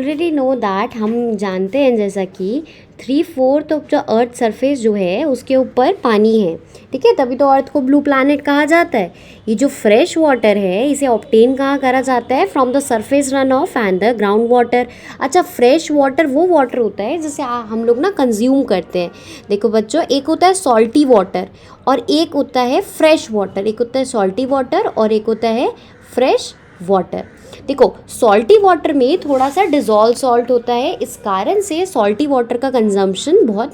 Already know that, हम जानते हैं जैसा कि 3/4 ऑफ जो अर्थ सरफेस जो है उसके ऊपर पानी है, ठीक है, तभी तो अर्थ को ब्लू प्लैनेट कहा जाता है। ये जो फ्रेश वाटर है इसे ऑब्टेन कहाँ करा जाता है? From the surface run of and the ground water. अच्छा, फ्रेश वाटर वो वाटर होता है जिसे हम लोग ना कंज्यूम करते हैं। देखो बच्चों, एक होता है सॉल्टी वाटर और एक होता है फ्रेश वाटर। एक होता है सॉल्टी वाटर और एक होता है फ्रेश वाटर। देखो, सॉल्टी वाटर में थोड़ा सा डिज़ोल्व सॉल्ट होता है, इस कारण से सॉल्टी वाटर का कंजम्पशन बहुत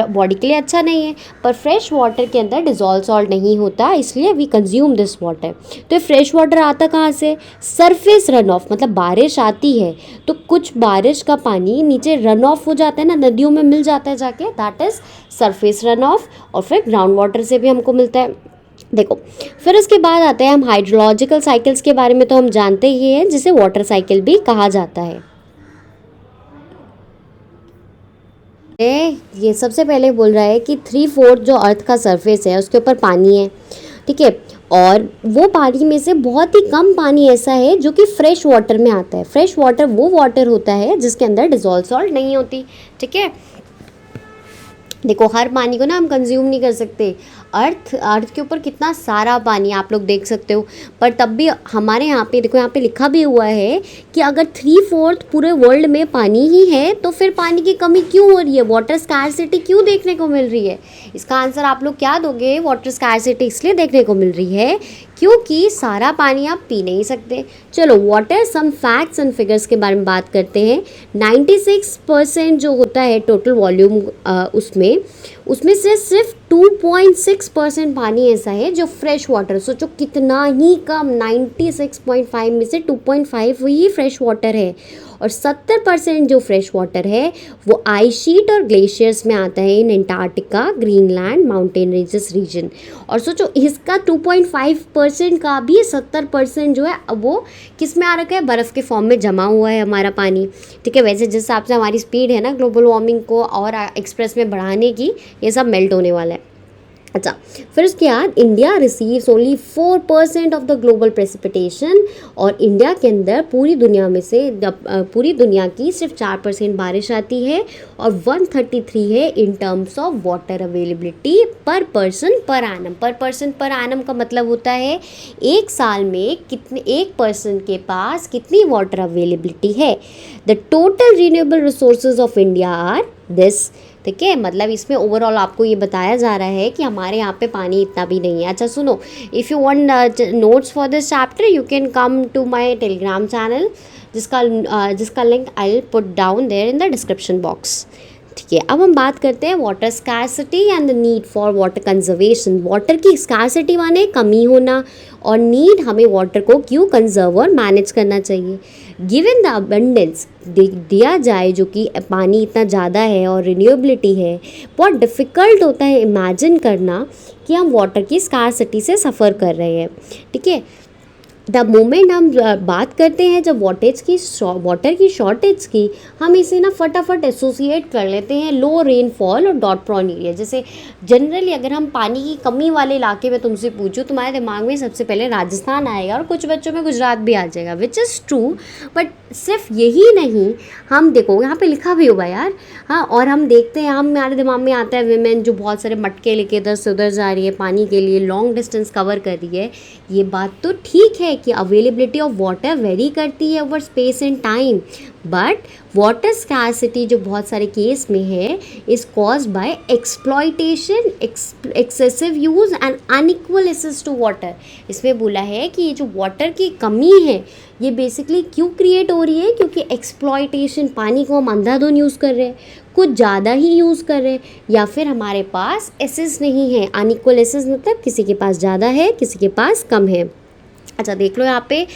बॉडी के लिए अच्छा नहीं है। पर फ्रेश वाटर के अंदर डिज़ोल्व सॉल्ट नहीं होता, इसलिए वी कंज्यूम दिस वाटर। तो फ्रेश वाटर आता कहाँ से? सरफेस रन ऑफ, मतलब बारिश आती है तो कुछ बारिश का पानी नीचे रन ऑफ हो जाता है ना, नदियों में मिल जाता है जाके, that is surface run of. और फिर ग्राउंड वाटर से भी हमको मिलता है। देखो, फिर उसके बाद आते हैं हम हाइड्रोलॉजिकल साइकिल्स के बारे में, तो हम जानते ही हैं, जिसे वाटर साइकिल भी कहा जाता है। ये सबसे पहले बोल रहा है कि 3/4 जो अर्थ का सरफेस है उसके ऊपर पानी है, ठीक है, और वो पानी में से बहुत ही कम पानी ऐसा है जो कि फ्रेश वाटर में आता है। फ्रेश वाटर वो वाटर होता है जिसके अंदर डिज़ोल्व सॉल्ट नहीं होती, ठीक है। देखो, हर पानी को ना हम कंज्यूम नहीं कर सकते। अर्थ के ऊपर कितना सारा पानी आप लोग देख सकते हो, पर तब भी हमारे यहाँ पे देखो, यहाँ पे लिखा भी हुआ है कि अगर 3/4 पूरे वर्ल्ड में पानी ही है तो फिर पानी की कमी क्यों हो रही है, वाटर स्कैरसिटी क्यों देखने को मिल रही है? इसका आंसर आप लोग क्या दोगे? वाटर स्कैरसिटी इसलिए देखने को मिल रही है क्योंकि सारा पानी आप पी नहीं सकते। चलो, what are some facts and figures के बारे में बात करते हैं। 96% जो होता है टोटल वॉल्यूम, उसमें से सिर्फ 2.6% पानी ऐसा है जो फ्रेश वाटर। सोचो कितना ही कम, 96.5 में से 2.5 ही फ्रेश वाटर है। और 70% जो फ्रेश वाटर है वो आइस शीट और ग्लेशियर्स में आता है, in Antarctica, Greenland, mountain ranges region. और सोचो, इसका 2.5% का भी 70% जो है वो किस में आ रखा है? बर्फ़ के फॉर्म में जमा हुआ है हमारा पानी, ठीक है। वैसे जिस हिसाब से हमारी स्पीड है ना ग्लोबल वार्मिंग को और एक्सप्रेस में बढ़ाने की, ये सब मेल्ट होने वाला है। अच्छा, फिर उसके बाद India receives only 4% of the global precipitation. और इंडिया के अंदर पूरी दुनिया में से पूरी दुनिया की सिर्फ 4% बारिश आती है और 133 है in terms of water availability पर पर्सन पर एनम। पर पर्सन पर एनम का मतलब होता है एक साल में कितने, एक पर्सन के पास कितनी वाटर अवेलेबिलिटी है। The total renewable resources of India are this, ठीक है। मतलब इसमें ओवरऑल आपको ये बताया जा रहा है कि हमारे यहाँ पे पानी इतना भी नहीं है। अच्छा सुनो, if you want notes for this chapter you can come to my Telegram channel, जिसका link I will put down there in the description box, ठीक है। अब हम बात करते हैं water scarcity and the need for water conservation. Water की scarcity माने कमी होना, और नीड हमें वाटर को क्यों कंजर्व और मैनेज करना चाहिए। गिवन द अबंडेंस, दिया जाए जो कि पानी इतना ज़्यादा है और रिन्यूएबिलिटी है, बहुत डिफ़िकल्ट होता है इमेजिन करना कि हम वाटर की स्कैरसिटी से सफ़र कर रहे हैं, ठीक है। द मोमेंट हम बात करते हैं जब वाटर की शॉर्टेज की, हम इसे ना फटाफट एसोसिएट कर लेते हैं लो रेनफॉल और डॉट प्रॉन एरिया। जैसे जनरली अगर हम पानी की कमी वाले इलाके में तुमसे पूछूं, तुम्हारे दिमाग में सबसे पहले राजस्थान आएगा और कुछ बच्चों में गुजरात भी आ जाएगा, विच इज़ ट्रू। बट सिर्फ यही नहीं, हम देखो यहाँ पे लिखा भी होगा यार, हाँ, और हम देखते हैं, हमारे दिमाग में आता है विमेन जो बहुत सारे मटके लेके इधर से उधर जा रही है पानी के लिए, लॉन्ग डिस्टेंस कवर कर रही है। ये बात तो ठीक है कि अवेलेबिलिटी ऑफ वाटर वेरी करती है over space and time, but water scarcity जो बहुत सारे केस में है is cause by exploitation, excessive use and unequal access to water. इसमें बोला है कि ये जो वाटर की कमी है ये बेसिकली क्यों क्रिएट हो रही है, क्योंकि एक्सप्लॉयटेशन, पानी को हम अंधाधुंध यूज़ कर रहे हैं, कुछ ज़्यादा ही यूज़ कर रहे हैं, या फिर हमारे पास एसेस नहीं है। अनइक्वल एसेस मतलब किसी के पास ज़्यादा है किसी के पास कम है। अच्छा देख लो यहाँ पे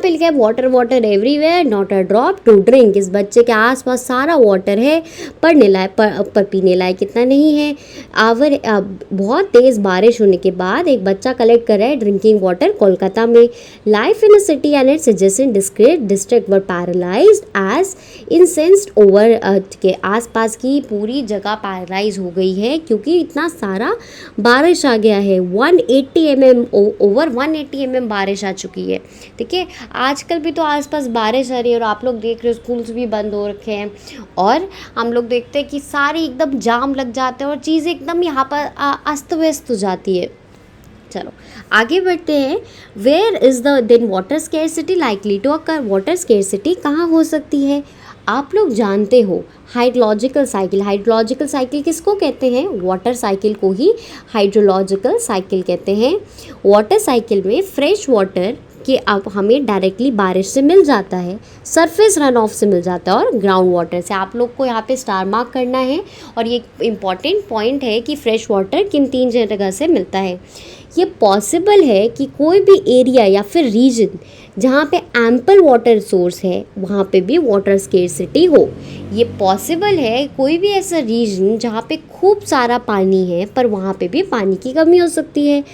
लिखा है water water everywhere not a drop to drink. इस बच्चे के आसपास सारा वाटर है, पढ़ने लायक पर पीने लायक कितना नहीं है। बहुत तेज़ बारिश होने के बाद एक बच्चा कलेक्ट कर रहा है ड्रिंकिंग वाटर कोलकाता में। Life in a city and its adjacent district were paralysed as incensed over. के आसपास की पूरी जगह पैरालाइज हो गई है क्योंकि इतना सारा बारिश आ गया है। 180 mm ओवर 180 mm बारिश आ चुकी है। ठीक है, आजकल भी तो आसपास बारिश आ रही है और आप लोग देख रहे हो स्कूल्स भी बंद हो रखे हैं और हम लोग देखते हैं कि सारे एकदम जाम लग जाते हैं और चीज़ें एकदम यहाँ पर अस्त व्यस्त हो जाती है। चलो आगे बढ़ते हैं। Where is the then water scarcity likely to occur? Water scarcity कहाँ हो सकती है? आप लोग जानते हो हाइड्रोलॉजिकल साइकिल। हाइड्रोलॉजिकल साइकिल किसको कहते हैं? वाटर साइकिल को ही हाइड्रोलॉजिकल साइकिल कहते हैं। वाटर साइकिल में फ्रेश वाटर कि अब हमें डायरेक्टली बारिश से मिल जाता है, सरफेस रन ऑफ से मिल जाता है और ग्राउंड वाटर से। आप लोग को यहाँ पे स्टार मार्क करना है और ये इम्पॉर्टेंट पॉइंट है कि फ्रेश वाटर किन 3 जगह से मिलता है। ये पॉसिबल है कि कोई भी एरिया या फिर रीजन जहाँ पे एम्पल वाटर सोर्स है वहाँ पे भी वाटर स्केर्सिटी हो। ये पॉसिबल है कोई भी ऐसा रीजन जहाँ पे खूब सारा पानी है पर वहाँ पे भी पानी की कमी हो सकती है।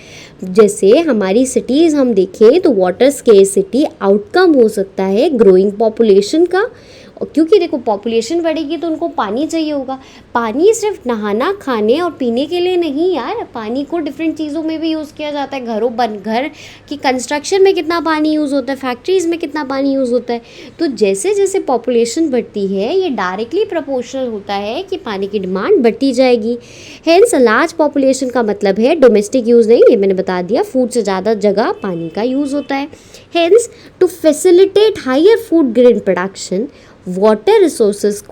जैसे हमारी सिटीज़ हम देखें तो वाटर स्केर्सिटी आउटकम हो सकता है ग्रोइंग पॉपुलेशन का, क्योंकि देखो पॉपुलेशन बढ़ेगी तो उनको पानी चाहिए होगा। पानी सिर्फ नहाना, खाने और पीने के लिए नहीं यार, पानी को डिफरेंट चीज़ों में भी यूज़ किया जाता है। घर की कंस्ट्रक्शन में कितना पानी यूज़ होता है, फैक्ट्रीज़ में कितना पानी यूज़ होता है। तो जैसे जैसे पॉपुलेशन बढ़ती है ये डायरेक्टली प्रोपोर्शनल होता है कि पानी की डिमांड बढ़ती जाएगी। हेंस लार्ज पॉपुलेशन का मतलब है डोमेस्टिक यूज़ नहीं, ये मैंने बता दिया, फूड से ज़्यादा जगह पानी का यूज़ होता है। Hence to facilitate higher food grain production water resources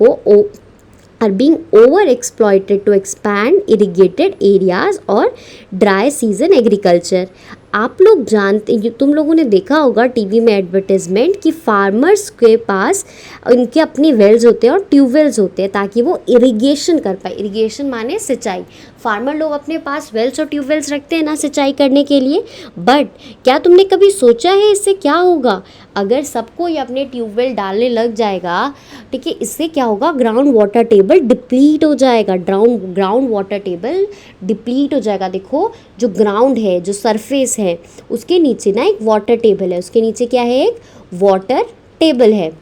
are being over exploited to expand irrigated areas और dry season agriculture। आप लोग जानते, तुम लोगों ने देखा होगा टीवी में एडवर्टाइजमेंट कि फार्मर्स के पास उनके अपने वेल्स होते हैं और ट्यूबवेल्स होते हैं ताकि वो इरिगेशन कर पाए। इरिगेशन माने सिंचाई। फार्मर लोग अपने पास वेल्स और ट्यूबवेल्स रखते हैं ना सिंचाई करने के लिए। बट क्या तुमने कभी सोचा है इससे क्या होगा अगर सबको ये अपने ट्यूबवेल डालने लग जाएगा? ठीक है, इससे क्या होगा? ग्राउंड वाटर टेबल डिप्लीट हो जाएगा। ग्राउंड वाटर टेबल डिप्लीट हो जाएगा। देखो जो ग्राउंड है, जो सरफेस है, उसके नीचे ना एक वाटर टेबल है, उसके नीचे क्या है? एक वाटर टेबल है।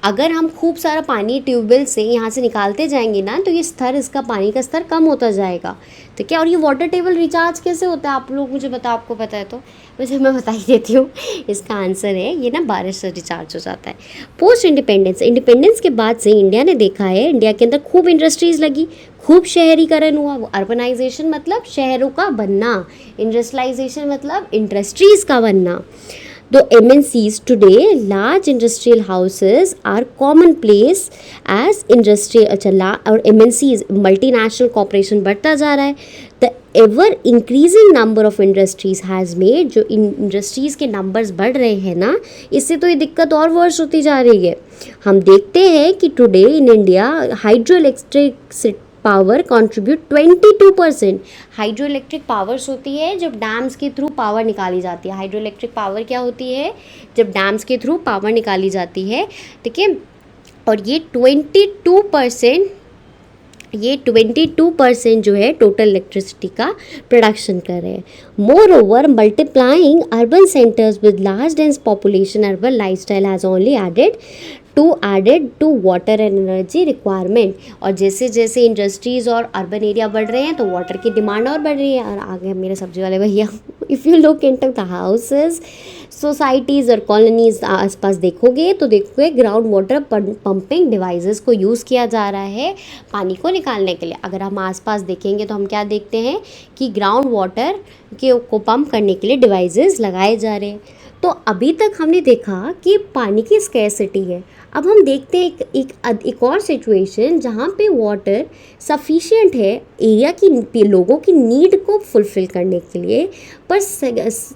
अगर हम खूब सारा पानी ट्यूबवेल से यहाँ से निकालते जाएंगे ना तो ये स्तर, इसका पानी का स्तर कम होता जाएगा। तो क्या, और ये वाटर टेबल रिचार्ज कैसे होता है? आप लोग मुझे बताओ, आपको पता है तो वैसे मैं बता ही देती हूँ। इसका आंसर है ये ना बारिश से रिचार्ज हो जाता है। पोस्ट इंडिपेंडेंस के बाद से इंडिया ने देखा है, इंडिया के अंदर खूब इंडस्ट्रीज़ लगी, खूब शहरीकरण हुआ। अर्बनाइजेशन मतलब शहरों का बनना, इंडस्ट्रियलाइजेशन मतलब इंडस्ट्रीज़ का बनना। Though MNCs today, large industrial houses are commonplace as industrial और MNCs multinational corporation बढ़ता जा रहा है। The ever increasing number of industries has made, जो इंडस्ट्रीज़ के नंबर्स बढ़ रहे हैं ना, इससे तो ये दिक्कत और वर्ष होती जा रही है। हम देखते हैं कि today in India hydro electric power contribute 22%। Hydro electric powers होती है जब डैम्स के थ्रू पावर निकाली जाती है। हाइड्रो इलेक्ट्रिक पावर क्या होती है? जब डैम्स के थ्रू पावर निकाली जाती है। ठीक है, और ये 22% जो है टोटल इलेक्ट्रिसिटी का प्रोडक्शन कर रहे हैं। Moreover multiplying urban centres with large dense population, urban lifestyle has only added to water and energy requirement. और जैसे जैसे इंडस्ट्रीज़ और अर्बन एरिया बढ़ रहे हैं तो वाटर की डिमांड और बढ़ रही है। और आगे मेरे सब्जी वाले भैया, if you look into the houses, societies और कॉलोनीज आसपास देखोगे तो देखोगे ग्राउंड वाटर पंपिंग डिवाइसेस को यूज़ किया जा रहा है पानी को निकालने के लिए। अगर हम आसपास देखेंगे तो हम क्या देखते हैं कि ग्राउंड वाटर को पंप करने के लिए डिवाइसेस लगाए जा रहे हैं। तो अभी तक हमने देखा कि पानी की स्कैर्सिटी है। अब हम देखते हैं एक और सिचुएशन जहाँ पे वाटर सफिशिएंट है एरिया की लोगों की नीड को फुलफ़िल करने के लिए, पर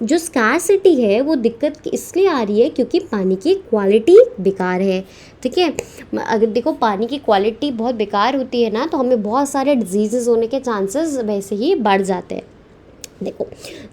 जो स्कैर्सिटी है वो दिक्कत इसलिए आ रही है क्योंकि पानी की क्वालिटी बेकार है। ठीक है, अगर देखो पानी की क्वालिटी बहुत बेकार होती है ना तो हमें बहुत सारे डिजीज़ होने के चांसेस वैसे ही बढ़ जाते हैं। देखो,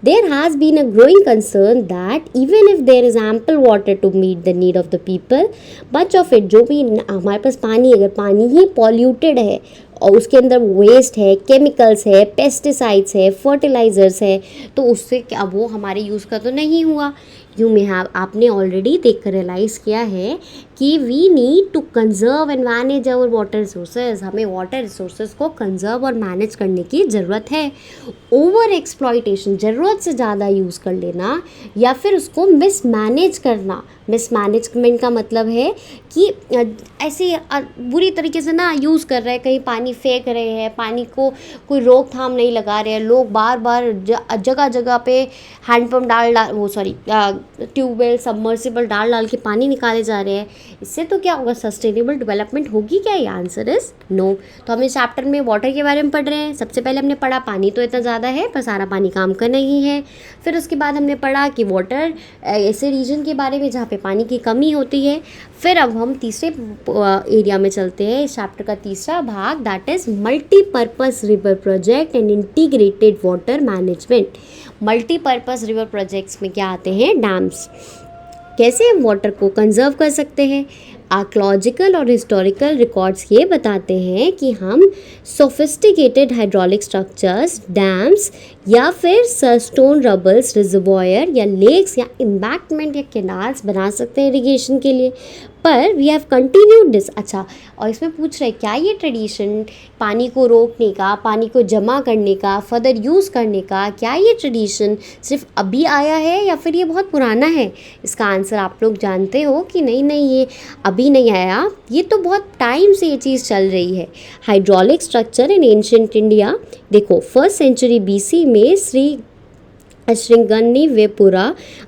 there has been a growing concern that even if there is ample water to meet the need of the people, much of it, जो भी हमारे पास पानी, अगर पानी ही पॉल्यूटेड है और उसके अंदर वेस्ट है, केमिकल्स है, पेस्टिसाइड्स है, फर्टिलाइज़र्स है, तो उससे क्या वो हमारे यूज़ का तो नहीं हुआ। यू में आपने ऑलरेडी देख कर रियलाइज़ किया है कि we need to conserve and manage our water resources, हमें वाटर रिसोर्सेज को कंजर्व और मैनेज करने की ज़रूरत है। ओवर एक्सप्लॉयटेशन, ज़रूरत से ज़्यादा यूज़ कर लेना या फिर उसको मिसमैनेज करना, मिसमैनेजमेंट का मतलब है कि ऐसे बुरी तरीके से ना यूज़ कर रहे हैं, कहीं पानी फेंक रहे हैं, पानी को कोई रोकथाम नहीं लगा रहे हैं, लोग बार बार जगह जगह पे हैंडपम्प ट्यूबवेल सबमर्सिबल डाल के पानी निकाले जा रहे हैं। इससे तो क्या होगा, सस्टेनेबल डेवलपमेंट होगी क्या? ये आंसर इज़ नो। तो हम इस चैप्टर में वाटर के बारे में पढ़ रहे हैं। सबसे पहले हमने पढ़ा पानी तो इतना ज़्यादा है पर सारा पानी काम का नहीं है। फिर उसके बाद हमने पढ़ा कि वाटर ऐसे रीजन के बारे में जहाँ पे पानी की कमी होती है। फिर अब हम तीसरे एरिया में चलते हैं, इस चैप्टर का तीसरा भाग, that is multipurpose river project and integrated water management. Multipurpose river projects में क्या आते हैं? डैम्स। कैसे हम वाटर को कंजर्व कर सकते हैं? आर्कोलॉजिकल और हिस्टोरिकल रिकॉर्ड्स ये बताते हैं कि हम सोफिस्टिकेटेड हाइड्रोलिक स्ट्रक्चर्स, डैम्स या फिर स्टोन रबल्स, रिजर्वॉयर या लेक्स या एम्बैंकमेंट या कैनाल्स बना सकते हैं इरिगेशन के लिए। पर वी हैव कंटिन्यूड दिस। अच्छा, और इसमें पूछ रहे क्या ये ट्रेडिशन पानी को रोकने का, पानी को जमा करने का, फर्दर यूज़ करने का, क्या ये ट्रेडिशन सिर्फ अभी आया है या फिर ये बहुत पुराना है? इसका आंसर आप लोग जानते हो कि नहीं ये अभी नहीं आया, ये तो बहुत टाइम से ये चीज़ चल रही है। Hydraulic structure in ancient India, देखो 1st सेंचुरी BC में श्रृंगन्नीवेपुरा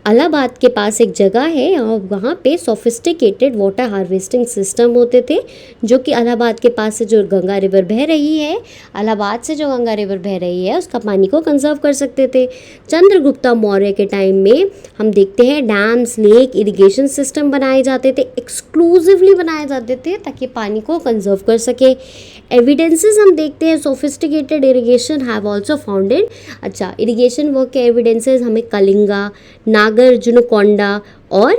इलाहाबाद के पास एक जगह है और वहाँ पे सोफिस्टिकेटेड वाटर हार्वेस्टिंग सिस्टम होते थे, जो कि इलाहाबाद के पास से जो गंगा रिवर बह रही है, इलाहाबाद से जो गंगा रिवर बह रही है उसका पानी को कंजर्व कर सकते थे। चंद्रगुप्ता मौर्य के टाइम में हम देखते हैं डैम्स, लेक, इरिगेशन सिस्टम बनाए जाते थे, एक्सक्लूसिवली बनाए जाते थे ताकि पानी को कंजर्व कर सके। एविडेंसेस हम देखते हैं sophisticated irrigation have also founded. अच्छा, इरिगेशन वर्क के एविडेंसेस हमें कलिंगा, नागार्जुनकोंडा और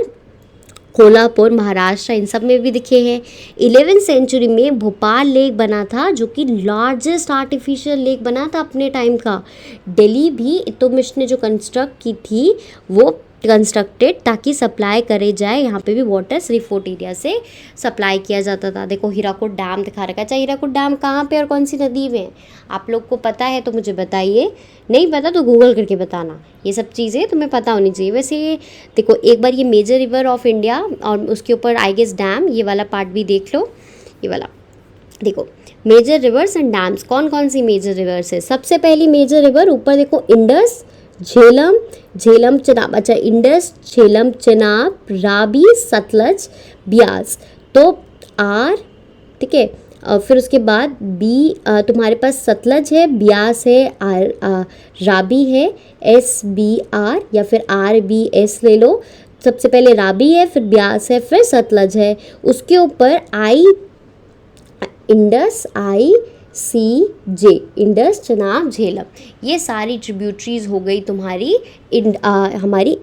कोल्हापुर, महाराष्ट्र, इन सब में भी दिखे हैं। 11वीं सेंचुरी में भोपाल लेक बना था, जो कि लार्जेस्ट आर्टिफिशियल लेक बना था अपने टाइम का। दिल्ली भी इल्तुतमिश ने जो कंस्ट्रक्ट की थी वो कंस्ट्रक्टेड ताकि सप्लाई करे जाए, यहाँ पे भी वाटर सिर्फ फोर्ट एरिया से सप्लाई किया जाता था। देखो हीराकुद डैम दिखा रखा है। अच्छा, हीराकुद डैम कहाँ पे और कौन सी नदी में? आप लोग को पता है तो मुझे बताइए, नहीं पता तो गूगल करके बताना। ये सब चीज़ें तुम्हें पता होनी चाहिए। वैसे ये देखो एक बार ये मेजर रिवर ऑफ इंडिया और उसके ऊपर आई गेस डैम, ये वाला पार्ट भी देख लो। ये वाला देखो, मेजर रिवर्स एंड डैम्स। कौन कौन सी मेजर रिवर्स है? सबसे पहली मेजर रिवर ऊपर देखो, इंडस, झेलम चनाब। अच्छा, इंडस, झेलम, चनाब, रावी, सतलज, ब्यास। तो आर, ठीक है, और फिर उसके बाद बी, तुम्हारे पास सतलज है, ब्यास है, रावी है, SBR या फिर RBS ले लो। सबसे पहले रावी है, फिर ब्यास है, फिर सतलज है। उसके ऊपर Indus, ICJ, Indus, Chenab, Jhelum, ये सारी ट्रिब्यूटरीज हो गई तुम्हारी हमारी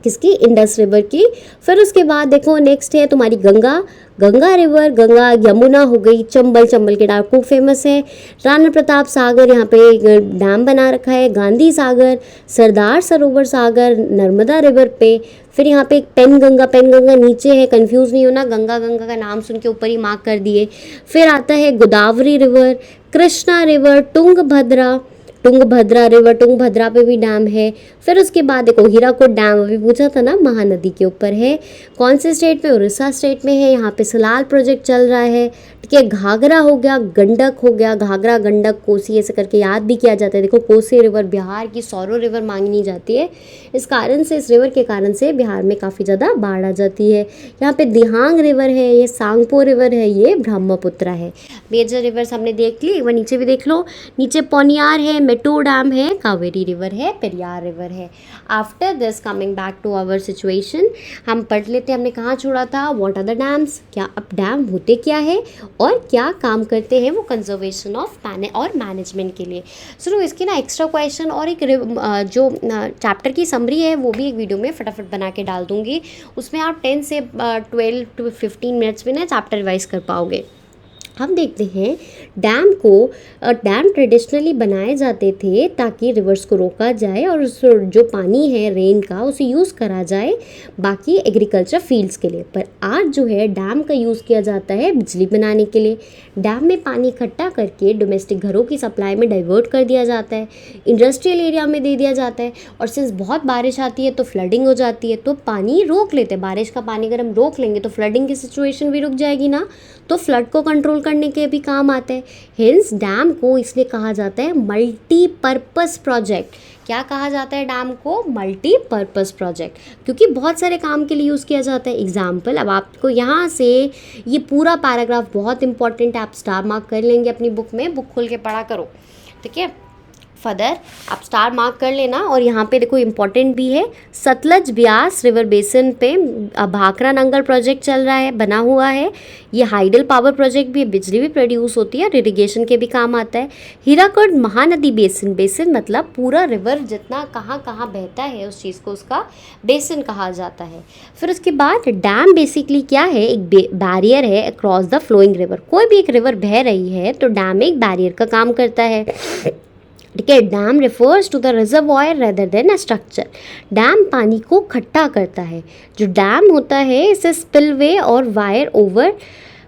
किसकी? इंडस रिवर की। फिर उसके बाद देखो नेक्स्ट है तुम्हारी गंगा रिवर, गंगा यमुना हो गई। चंबल के डाकू फेमस है। राणा प्रताप सागर, यहाँ पे एक डैम बना रखा है। गांधी सागर, सरदार सरोवर सागर नर्मदा रिवर पे। फिर यहाँ पे एक पेनगंगा नीचे है, कंफ्यूज नहीं होना, गंगा का नाम सुन के ऊपर ही मार्क कर दिए। फिर आता है Godavari river, Krishna river, Tungabhadra river, Tungabhadra पे भी डैम है। फिर उसके बाद देखो हीराकुद डैम, अभी पूछा था ना, महानदी के ऊपर है। कौन से स्टेट में? उड़ीसा स्टेट में है। यहाँ पे सलाल प्रोजेक्ट चल रहा है, ठीक है। घाघरा हो गया, गंडक हो गया, घाघरा, गंडक, कोसी, ऐसे करके याद भी किया जाता है। देखो कोसी रिवर बिहार की सौरो रिवर मांगी जाती है, इस कारण से, इस रिवर के कारण से बिहार में काफ़ी ज़्यादा बाढ़ आ जाती है। यहाँ पे दिहांग रिवर है, ये सांगपो रिवर है, ये ब्रह्मपुत्र है। मेजर रिवर्स हमने देख ली, एक बार नीचे भी देख लो। नीचे पोनियार है, मेटूर डैम है, कावेरी रिवर है, पेरियार रिवर है। After this coming back to our situation, हम पढ़ लेते हैं हमने कहाँ छोड़ा था। व्हाट आर द डैम्स, क्या अब डैम होते क्या है और क्या काम करते हैं वो कंजर्वेशन ऑफ और मैनेजमेंट के लिए। सुनो, इसके ना एक्स्ट्रा क्वेश्चन और एक जो चैप्टर की समरी है वो भी एक वीडियो में फटाफट बना के डाल दूँगी, उसमें आप 10 से 12 to 15 मिनट्स में ना चैप्टर रिवाइज कर पाओगे। हम देखते हैं डैम को डैम ट्रेडिशनली बनाए जाते थे ताकि रिवर्स को रोका जाए और उस जो पानी है रेन का उसे यूज़ करा जाए बाकी एग्रीकल्चर फील्ड्स के लिए। पर आज जो है डैम का यूज़ किया जाता है बिजली बनाने के लिए। डैम में पानी इकट्ठा करके डोमेस्टिक घरों की सप्लाई में डाइवर्ट कर दिया जाता है, इंडस्ट्रियल एरिया में दे दिया जाता है। और सिंस बहुत बारिश आती है तो फ्लडिंग हो जाती है, तो पानी रोक लेते हैं। बारिश का पानी अगर हम रोक लेंगे तो फ्लडिंग की सिचुएशन भी रुक जाएगी ना, तो फ्लड को कंट्रोल करने के भी काम आता है। हिंस डैम को इसलिए कहा जाता है मल्टीपर्पस प्रोजेक्ट। क्या कहा जाता है डैम को? मल्टीपर्पस प्रोजेक्ट, क्योंकि बहुत सारे काम के लिए यूज़ किया जाता है। एग्जाम्पल, अब आपको यहाँ से ये पूरा पैराग्राफ बहुत इंपॉर्टेंट है, आप स्टार मार्क कर लेंगे अपनी बुक में, बुक खोल के पढ़ा करो, ठीक है। फर्दर आप स्टार मार्क कर लेना। और यहाँ पे देखो इम्पॉर्टेंट भी है, सतलज ब्यास रिवर बेसिन पे भाखरा नंगल प्रोजेक्ट चल रहा है, बना हुआ है। ये हाइडल पावर प्रोजेक्ट भी, बिजली भी प्रोड्यूस होती है और इरिगेशन के भी काम आता है। हीराकुड महानदी बेसिन, बेसिन मतलब पूरा रिवर जितना कहाँ कहाँ बहता है उस चीज़ को उसका बेसिन कहा जाता है। फिर उसके बाद डैम बेसिकली क्या है? एक बैरियर है अक्रॉस द फ्लोइंग रिवर। कोई भी एक रिवर बह रही है तो डैम एक बैरियर का काम करता है, ठीक है। Dam refers to the reservoir rather than a structure. Dam पानी को इकट्ठा करता है। जो डैम होता है इसे स्पिलवे और wire over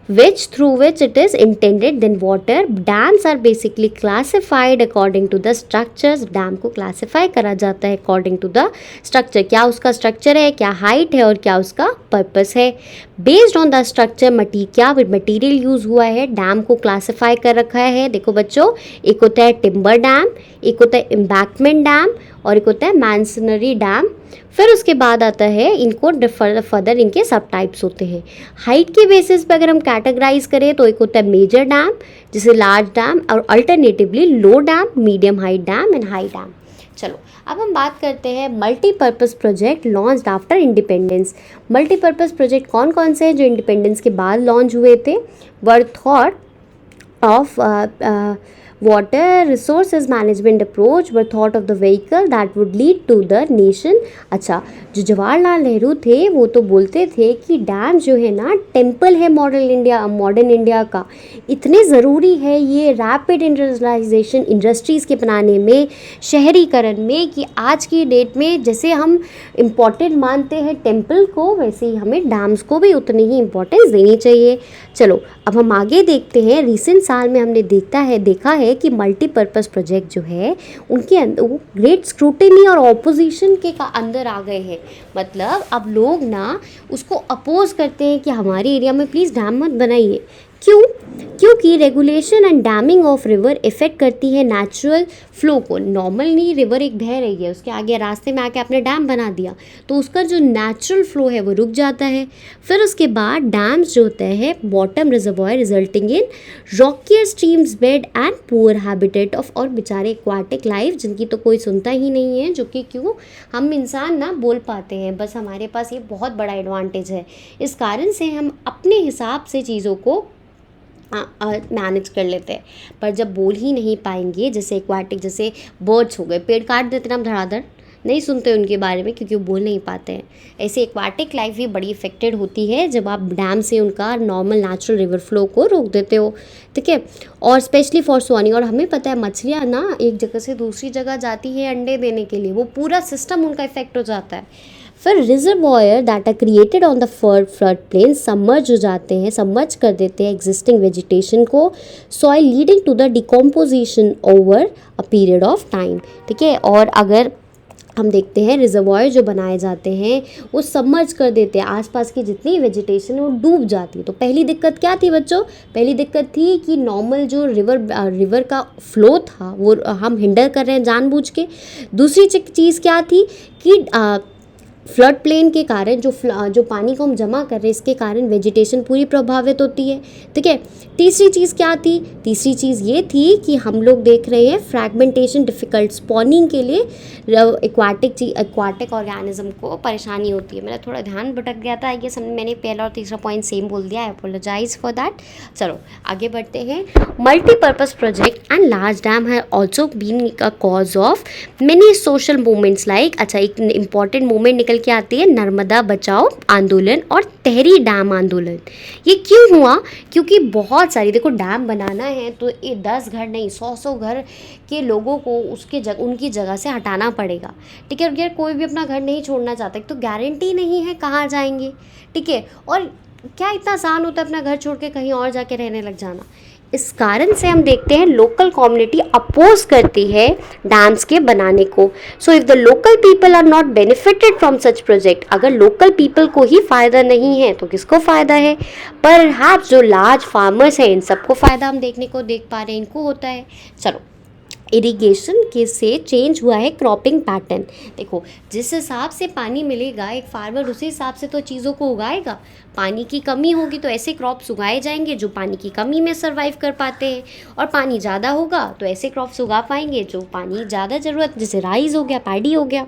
which through which it is intended, then water. Dams are basically classified according to the structures. Dam को क्लासीफाई करा जाता है according to the structure। क्या उसका स्ट्रक्चर है, क्या हाइट है और क्या उसका पर्पस है। बेस्ड ऑन द स्ट्रक्चर क्या मटीरियल यूज़ हुआ है, डैम को क्लासीफाई कर रखा है। देखो बच्चों, एक होता है टिम्बर डैम, एक होता है एम्बैंकमेंट डैम और एक होता है मैसनरी डैम। फिर उसके बाद आता है इनको फर्दर इनके सब टाइप्स होते हैं। हाइट के बेसिस पे अगर हम कैटेगराइज करें तो एक होता है मेजर डैम, जैसे लार्ज डैम, और alternatively low dam, medium height dam and high dam. चलो अब हम बात करते हैं multipurpose project launched after independence. Multipurpose project कौन कौन से हैं जो इंडिपेंडेंस के बाद लॉन्च हुए थे? वर thought of water resources management approach were thought of the vehicle that would lead to the nation। अच्छा, जो जवाहरलाल नेहरू थे वो तो बोलते थे कि डैम जो है ना टेम्पल है मॉडर्न इंडिया का, इतने ज़रूरी है ये रैपिड इंडस्ट्रियलाइजेशन, इंडस्ट्रीज़ के बनाने में, शहरीकरण में, कि आज की डेट में जैसे हम इम्पॉर्टेंट मानते हैं टेम्पल को, वैसे ही हमें डैम्स को भी उतनी ही इम्पोर्टेंस देनी चाहिए। चलो अब हम आगे देखते हैं। रिसेंट साल में हमने देखा है कि मल्टीपर्पज़ प्रोजेक्ट जो है उनके अंदर वो ग्रेट स्क्रूटिनी और ऑपोजिशन के अंदर आ गए हैं। मतलब अब लोग ना उसको अपोज करते हैं कि हमारे एरिया में प्लीज़ डैम मत बनाइए। क्यों? क्योंकि regulation and damming of river effect करती है नेचुरल फ्लो को। नॉर्मली रिवर एक बह रही है, उसके आगे रास्ते में आके आपने डैम बना दिया तो उसका जो नेचुरल फ्लो है वो रुक जाता है। फिर उसके बाद डैम्स जो होता है bottom reservoir resulting in rockier streams bed and poor habitat of, और बेचारे एक्वाटिक लाइफ जिनकी तो कोई सुनता ही नहीं है, जो कि क्यों हम इंसान ना बोल पाते हैं, बस हमारे पास ये बहुत बड़ा एडवांटेज है। इस कारण से हम अपने हिसाब से चीज़ों को मैनेज कर लेते हैं, पर जब बोल ही नहीं पाएंगे, जैसे एक्वाटिक, जैसे बर्ड्स हो गए, पेड़ काट देते ना हम धड़ाधड़, नहीं सुनते उनके बारे में क्योंकि वो बोल नहीं पाते हैं। ऐसे एक्वाटिक लाइफ भी बड़ी इफेक्टेड होती है जब आप डैम से उनका नॉर्मल नेचुरल रिवर फ्लो को रोक देते हो, ठीक है। और स्पेशली फॉर स्वानिंग, और हमें पता है मछलियाँ ना एक जगह से दूसरी जगह जाती है अंडे देने के लिए, वो पूरा सिस्टम उनका इफेक्ट हो जाता है। फिर reservoir that are created on the flood plain submerge हो जाते हैं, सबमर्ज कर देते हैं एग्जिस्टिंग वेजिटेशन को, soil leading to the decomposition over a period of time, ठीक है। और अगर हम देखते हैं रिजर्वॉयर जो बनाए जाते हैं वो सबमर्ज कर देते हैं, आसपास की जितनी वेजिटेशन है वो डूब जाती है। तो पहली दिक्कत क्या थी बच्चों? पहली दिक्कत थी कि नॉर्मल जो रिवर का फ्लो था वो हम हिंडर कर रहे हैं जानबूझ के। दूसरी चीज़ क्या थी कि फ्लड प्लेन के कारण जो पानी को हम जमा कर रहे हैं इसके कारण वेजिटेशन पूरी प्रभावित होती है, ठीक है। तीसरी चीज़ क्या थी? तीसरी चीज़ ये थी कि हम लोग देख रहे हैं फ्रैगमेंटेशन डिफ़िकल्ट, स्पॉनिंग के लिए एक्वाटिक ऑर्गेनिज्म को परेशानी होती है। मेरा थोड़ा ध्यान भटक गया था, ये समझ मैंने पहला और तीसरा पॉइंट सेम बोल दिया, आई अपोलोजाइज फॉर दैट। चलो आगे बढ़ते हैं। Multipurpose project and large dam है also been a cause of many social movements like, अच्छा एक इंपॉर्टेंट मूवमेंट निकल निकल के आती है नर्मदा बचाओ आंदोलन और तहरी डैम आंदोलन। ये क्यों हुआ? क्योंकि बहुत सारी, देखो डैम बनाना है तो ये 10 घर नहीं 100 घर के लोगों को उनकी जगह से हटाना पड़ेगा। ठीक है, अगर कोई भी अपना घर नहीं छोड़ना चाहता तो गारंटी नहीं है कहाँ जाएंगे। ठीक है, और क्या इतना आसान होता है अपना घर छोड़ के कहीं और जाके रहने लग जाना। इस कारण से हम देखते हैं लोकल कम्युनिटी अपोज करती है डैम्स के बनाने को। So if the local people are not benefited from such project, अगर लोकल पीपल को ही फ़ायदा नहीं है तो किसको फ़ायदा है? पर जो लार्ज फार्मर्स हैं इन सबको फ़ायदा हम देख पा रहे हैं, इनको होता है। चलो, इरिगेशन के से चेंज हुआ है क्रॉपिंग पैटर्न। देखो जिस हिसाब से पानी मिलेगा एक फार्मर उसी हिसाब से तो चीज़ों को उगाएगा। पानी की कमी होगी तो ऐसे क्रॉप्स उगाए जाएंगे जो पानी की कमी में सर्वाइव कर पाते हैं, और पानी ज़्यादा होगा तो ऐसे क्रॉप्स उगा पाएंगे जो पानी ज़्यादा ज़रूरत, जैसे राइस हो गया, पैडी हो गया।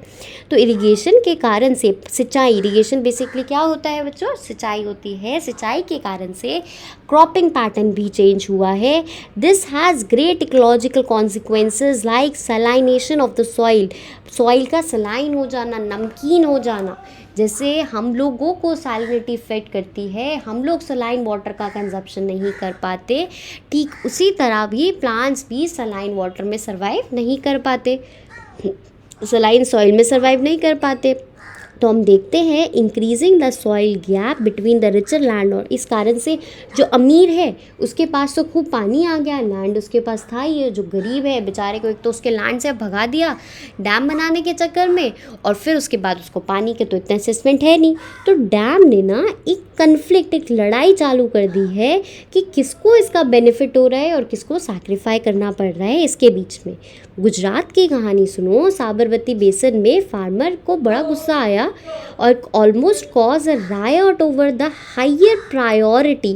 तो इरिगेशन के कारण से सिंचाई, इरिगेशन बेसिकली क्या होता है बच्चों? सिंचाई होती है। सिंचाई के कारण से क्रॉपिंग पैटर्न भी चेंज हुआ है। This has great ecological consequences like salination of the soil का सलाइन हो जाना, नमकीन हो जाना। जैसे हम लोगों को सैलिनिटी इफेक्ट करती है, हम लोग सलाइन वाटर का कंजप्शन नहीं कर पाते, ठीक उसी तरह भी प्लांट्स भी सलाइन वाटर में सर्वाइव नहीं कर पाते, सलाइन सॉइल में सर्वाइव नहीं कर पाते। तो हम देखते हैं increasing the soil gap between the richer land, और इस कारण से जो अमीर है उसके पास तो खूब पानी आ गया, लैंड उसके पास था ही है। जो गरीब है बेचारे को एक तो उसके लैंड से भगा दिया डैम बनाने के चक्कर में, और फिर उसके बाद उसको पानी के तो इतना असेसमेंट है नहीं। तो डैम ने ना एक कन्फ्लिक्ट, एक लड़ाई चालू कर दी है कि किसको इसका बेनिफिट हो रहा है और किसको सैक्रिफाई करना पड़ रहा है इसके बीच में। गुजरात की कहानी सुनो। साबरमती बेसिन में फार्मर को बड़ा गुस्सा आया और almost cause a riot over the higher priority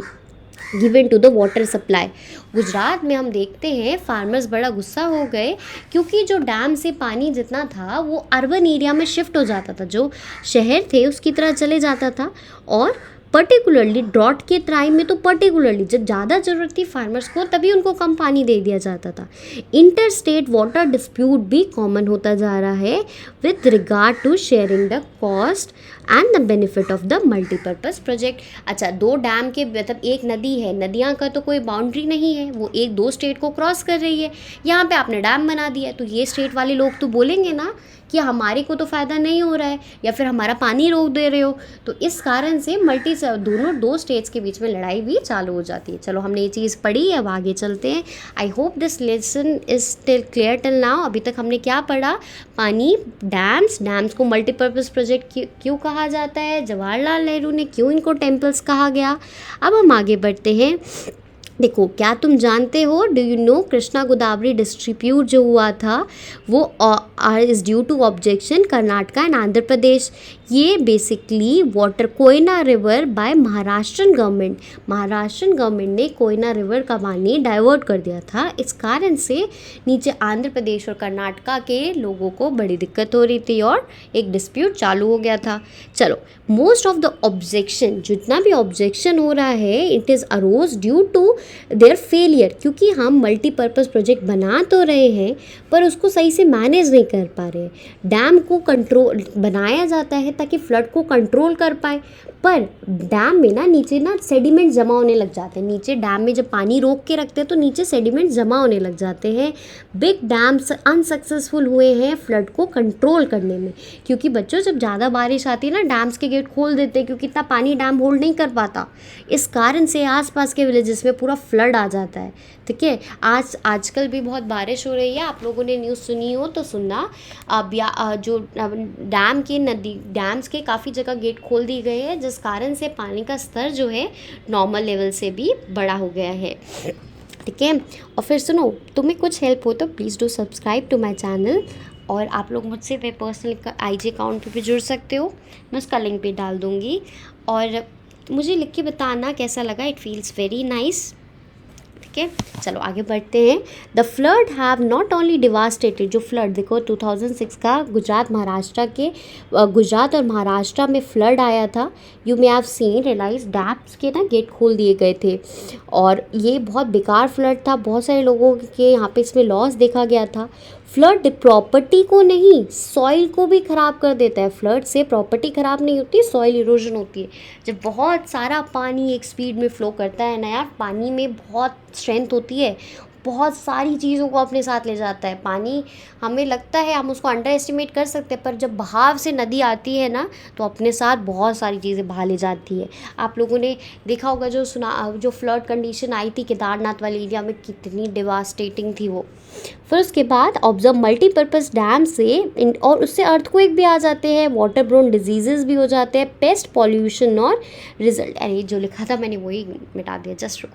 given to the water supply. Gujarat में हम देखते हैं फार्मर्स बड़ा गुस्सा हो गए क्योंकि जो डैम से पानी जितना था वो अर्बन एरिया में शिफ्ट हो जाता था, जो शहर थे उसकी तरह चले जाता था, और पर्टिकुलरली ड्रॉट के टाइम में तो पर्टिकुलरली जब ज़्यादा ज़रूरत थी फार्मर्स को तभी उनको कम पानी दे दिया जाता था। इंटर स्टेट वाटर डिस्प्यूट भी कॉमन होता जा रहा है with regard to sharing the cost and the benefit of the multipurpose project. अच्छा, दो डैम के मतलब एक नदी है, नदियाँ का तो कोई बाउंड्री नहीं है, वो एक दो स्टेट को क्रॉस कर रही है। यहाँ पे आपने डैम बना दिया तो ये स्टेट वाले लोग तो बोलेंगे ना कि हमारे को तो फ़ायदा नहीं हो रहा है या फिर हमारा पानी रोक दे रहे हो। तो इस कारण से दोनों दो स्टेट्स के बीच में लड़ाई भी चालू हो जाती है। चलो, हमने ये चीज़ पढ़ी, अब आगे चलते हैं। I hope this lesson is still clear till now. अभी तक हमने क्या पढ़ा? पानी, डैम्स को मल्टीपर्पज़ प्रोजेक्ट क्यों कहा जाता है, जवाहरलाल नेहरू ने क्यों इनको टेम्पल्स कहा गया। अब हम आगे बढ़ते हैं। देखो, क्या तुम जानते हो, do you know Krishna Godavari distribute जो हुआ था वो is due to objection Karnataka and Andhra Pradesh. ये basically water Koyna river by Maharashtrian government ने कोयना रिवर का पानी डाइवर्ट कर दिया था। इस कारण से नीचे आंध्र प्रदेश और कर्नाटका के लोगों को बड़ी दिक्कत हो रही थी और एक डिस्प्यूट चालू हो गया था। चलो, मोस्ट ऑफ द ऑब्जेक्शन, जितना भी ऑब्जेक्शन हो रहा है, it is arose due to their failure, क्योंकि हम मल्टीपर्पज़ प्रोजेक्ट बना तो रहे हैं पर उसको सही से मैनेज नहीं कर पा रहे। डैम को कंट्रोल बनाया जाता है ताकि फ्लड को कंट्रोल कर पाए, पर डैम में ना नीचे ना सेडिमेंट जमा होने लग जाते हैं। नीचे डैम में जब पानी रोक के रखते हैं तो नीचे सेडिमेंट जमा होने लग जाते हैं। बिग डैम्स अनसक्सेसफुल हुए हैं फ्लड को कंट्रोल करने में, क्योंकि बच्चों जब ज़्यादा बारिश आती है ना डैम्स के गेट खोल देते हैं क्योंकि इतना पानी डैम होल्ड नहीं कर पाता। इस कारण से आसपास के विलेजेस में पूरा फ्लड आ जाता है। ठीक है, आजकल भी बहुत बारिश हो रही है, आप लोगों ने न्यूज़ सुनी हो तो सुनना। अब जो डैम्स के काफ़ी जगह गेट खोल दिए गए हैं जिस कारण से पानी का स्तर जो है नॉर्मल लेवल से भी बड़ा हो गया है। ठीक है, और फिर सुनो, तुम्हें कुछ हेल्प हो तो please do subscribe to my channel, और आप लोग मुझसे वे पर्सनल IG अकाउंट पे भी जुड़ सकते हो, मैं उसका लिंक भी डाल दूँगी। और मुझे लिख के बताना कैसा लगा, इट फील्स वेरी नाइस। ठीक है, चलो आगे बढ़ते हैं। The flood have not only devastated, जो फ्लड देखो 2006 का गुजरात और महाराष्ट्र में फ्लड आया था। You may have seen realise dams के ना गेट खोल दिए गए थे और ये बहुत बेकार फ्लड था, बहुत सारे लोगों के यहाँ पे इसमें लॉस देखा गया था। फ्लड प्रॉपर्टी को नहीं, सॉइल को भी ख़राब कर देता है। फ्लड से प्रॉपर्टी ख़राब नहीं होती, सॉइल इरोजन होती है। जब बहुत सारा पानी एक स्पीड में फ़्लो करता है ना यार, पानी में बहुत स्ट्रेंथ होती है, बहुत सारी चीज़ों को अपने साथ ले जाता है पानी। हमें लगता है हम उसको अंडर एस्टिमेट कर सकते हैं, पर जब बहाव से नदी आती है ना, तो अपने साथ बहुत सारी चीज़ें बहा ले जाती है। आप लोगों ने देखा होगा जो फ्लड कंडीशन आई थी केदारनाथ वाले एरिया में, कितनी डिवास्टेटिंग थी वो। फिर उसके बाद ऑब्जर्व मल्टीपर्पज़ डैम से और उससे अर्थक्वेक भी आ जाते हैं, वाटर ब्रोन डिजीजेस भी हो जाते हैं, पेस्ट पॉल्यूशन और रिजल्ट, अरे जो लिखा था मैंने वही मिटा दिया, just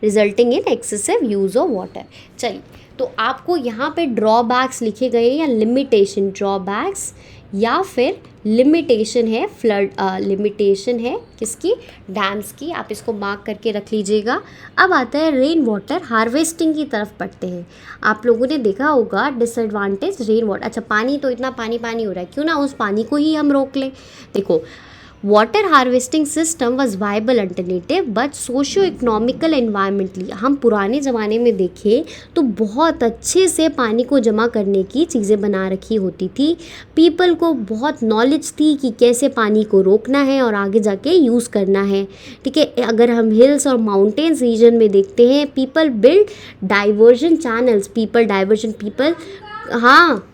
resulting in excessive use of water. चलिए, तो आपको यहाँ पे ड्रॉबैक्स लिखे गए या लिमिटेशन, ड्रॉबैक्स या फिर लिमिटेशन है फ्लड, लिमिटेशन है किसकी, डैम्स की, आप इसको मार्क करके रख लीजिएगा। अब आता है रेन वाटर हार्वेस्टिंग की तरफ पढ़ते हैं। आप लोगों ने देखा होगा डिसएडवांटेज रेन वाटर, अच्छा पानी तो इतना पानी पानी हो रहा है, क्यों ना उस पानी को ही हम रोक लें। देखो, water harvesting system was viable alternative but socio economical environmentally, हम पुराने ज़माने में देखें तो बहुत अच्छे से पानी को जमा करने की चीज़ें बना रखी होती थी। पीपल को बहुत नॉलेज थी कि कैसे पानी को रोकना है और आगे जाके यूज़ करना है। ठीक है, अगर हम हिल्स और माउंटेन्स रीजन में देखते हैं, people build diversion channels, people हाँ,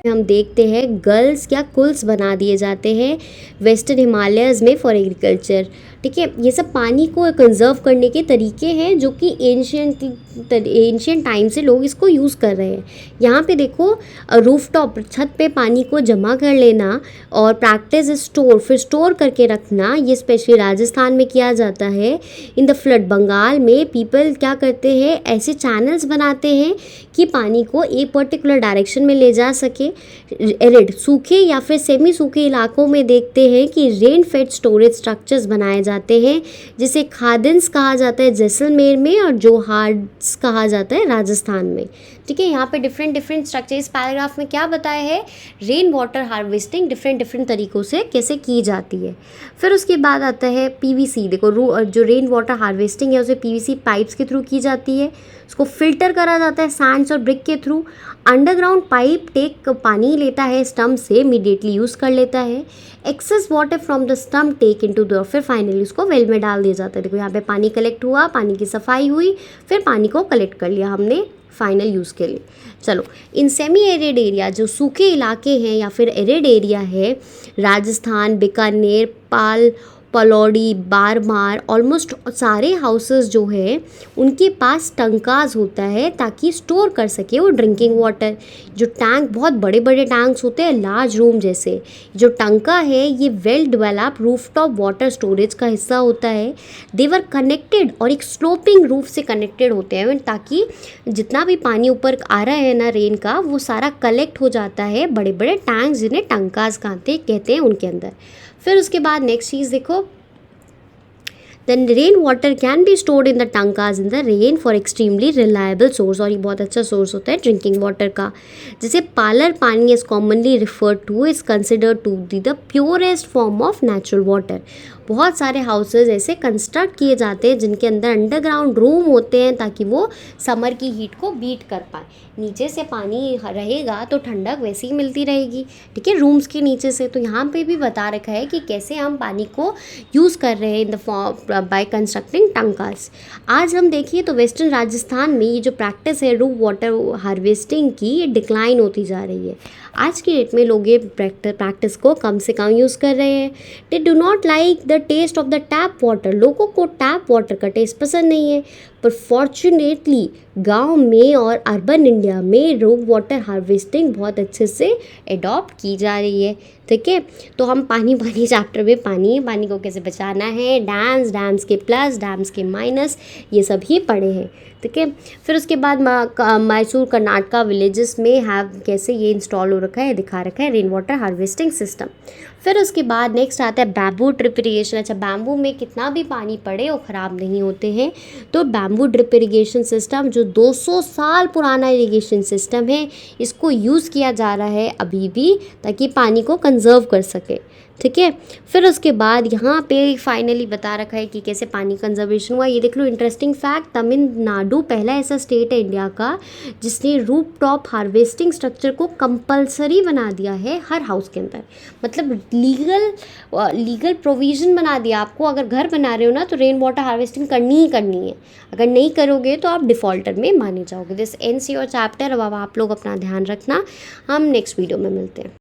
हम देखते हैं गर्ल्स क्या कुल्स बना दिए जाते हैं वेस्टर्न हिमालयज़ में फॉर एग्रीकल्चर। ठीक है, ये सब पानी को कंजर्व करने के तरीके हैं जो कि एंशियंट टाइम से लोग इसको यूज़ कर रहे हैं। यहाँ पे देखो, रूफटॉप छत पे पानी को जमा कर लेना और प्रैक्टिस स्टोर, फिर स्टोर करके रखना, ये स्पेशली राजस्थान में किया जाता है। इन द फ्लड, बंगाल में पीपल क्या करते हैं, ऐसे चैनल्स बनाते हैं कि पानी को एक पर्टिकुलर डायरेक्शन में ले जा सके। एरिड, सूखे या फिर सेमी सूखे इलाकों में देखते हैं कि रेन फेड स्टोरेज स्ट्रक्चर्स बनाए जाते हैं, जिसे खादिन्स कहा जाता है जैसलमेर में और जोहार्ड्स कहा जाता है राजस्थान में। ठीक है, यहाँ पे डिफरेंट स्ट्रक्चर, इस पैराग्राफ में क्या बताया है, रेन वाटर हार्वेस्टिंग डिफरेंट तरीक़ों से कैसे की जाती है। फिर उसके बाद आता है पीवीसी। देखो, जो रेन वाटर हार्वेस्टिंग है उसे पीवीसी पाइप्स के थ्रू की जाती है। उसको फिल्टर करा जाता है सैंड्स और ब्रिक के थ्रू। अंडरग्राउंड पाइप टेक पानी लेता है स्टम्प से, इमीडिएटली यूज़ कर लेता है। Excess water from the stump take into the, फिर फाइनली उसको वेल में डाल दिया जाता है। देखो यहाँ पे पानी कलेक्ट हुआ, पानी की सफाई हुई, फिर पानी को कलेक्ट कर लिया हमने फाइनल यूज़ के लिए। चलो, इन सेमी एरिड एरिया, जो सूखे इलाके हैं या फिर एरिड एरिया है, राजस्थान, बीकानेर, पलौड़ी, बारमार, ऑलमोस्ट सारे हाउसेस जो है उनके पास टंकाज होता है ताकि स्टोर कर सके वो ड्रिंकिंग वाटर। जो टैंक, बहुत बड़े बड़े टैंक्स होते हैं, लार्ज रूम जैसे। जो टंका है ये well develop rooftop water storage का हिस्सा होता है। देवर कनेक्टेड, और एक स्लोपिंग रूफ से कनेक्टेड होते हैं, ताकि जितना भी पानी ऊपर आ रहा है ना रेन का, वो सारा कलेक्ट हो जाता है बड़े बड़े टैंक्स, जिन्हें टंकाज कहते हैं, उनके अंदर। फिर उसके बाद नेक्स्ट चीज़ देखो, then rain water can be stored in the tankas in the rain for extremely reliable source, और ये बहुत अच्छा सोर्स होता है ड्रिंकिंग वाटर का। जैसे पालर पानी is commonly referred to, is considered to be the purest form of natural water. बहुत सारे हाउसेज ऐसे कंस्ट्रक्ट किए जाते हैं जिनके अंदर अंडरग्राउंड रूम होते हैं ताकि वो समर की हीट को बीट कर पाए। नीचे से पानी रहेगा तो ठंडक वैसे ही मिलती रहेगी, ठीक है, रूम्स के नीचे से। तो यहाँ पे भी बता रखा है कि कैसे हम पानी को यूज़ कर रहे हैं in the form by constructing tankas. आज हम देखिए तो वेस्टर्न राजस्थान में ये जो प्रैक्टिस है रूफ वाटर हार्वेस्टिंग की, ये डिक्लाइन होती जा रही है। आज की डेट में लोग ये प्रैक्टिस को कम से कम यूज़ कर रहे हैं। They do not like the taste of the tap water, लोगों को टैप वाटर का टेस्ट पसंद नहीं है। पर फॉर्चुनेटली गांव में और अर्बन इंडिया में रूफ वाटर हार्वेस्टिंग बहुत अच्छे से एडॉप्ट की जा रही है, ठीक है। तो हम पानी चैप्टर में पानी को कैसे बचाना है, डैम्स के प्लस, डैम्स के माइनस, ये सब ही पढ़े हैं, ठीक है। फिर उसके बाद मैसूर कर्नाटका विलेजेस में कैसे ये इंस्टॉल हो रखा है, दिखा रखा है रेन वाटर हार्वेस्टिंग सिस्टम। फिर उसके बाद नेक्स्ट आता है बैम्बू ड्रिप इरीगेशन। अच्छा, बैम्बू में कितना भी पानी पड़े वो ख़राब नहीं होते हैं। तो बैम्बू ड्रिप इरीगेशन सिस्टम जो 200 साल पुराना इरीगेशन सिस्टम है, इस उसको यूज़ किया जा रहा है अभी भी, ताकि पानी को कंजर्व कर सके। ठीक है, फिर उसके बाद यहाँ पे फाइनली बता रखा है कि कैसे पानी कंजर्वेशन हुआ। ये देख लो इंटरेस्टिंग फैक्ट, तमिलनाडु पहला ऐसा स्टेट है इंडिया का जिसने रूफ टॉप हार्वेस्टिंग स्ट्रक्चर को कंपलसरी बना दिया है हर हाउस के अंदर। मतलब लीगल प्रोविज़न बना दिया आपको, अगर घर बना रहे हो ना तो रेन वाटर हार्वेस्टिंग करनी ही करनी है। अगर नहीं करोगे तो आप डिफ़ॉल्टर में माने जाओगे। This ends your chapter. अब आप लोग अपना ध्यान रखना, हम नेक्स्ट वीडियो में मिलते हैं।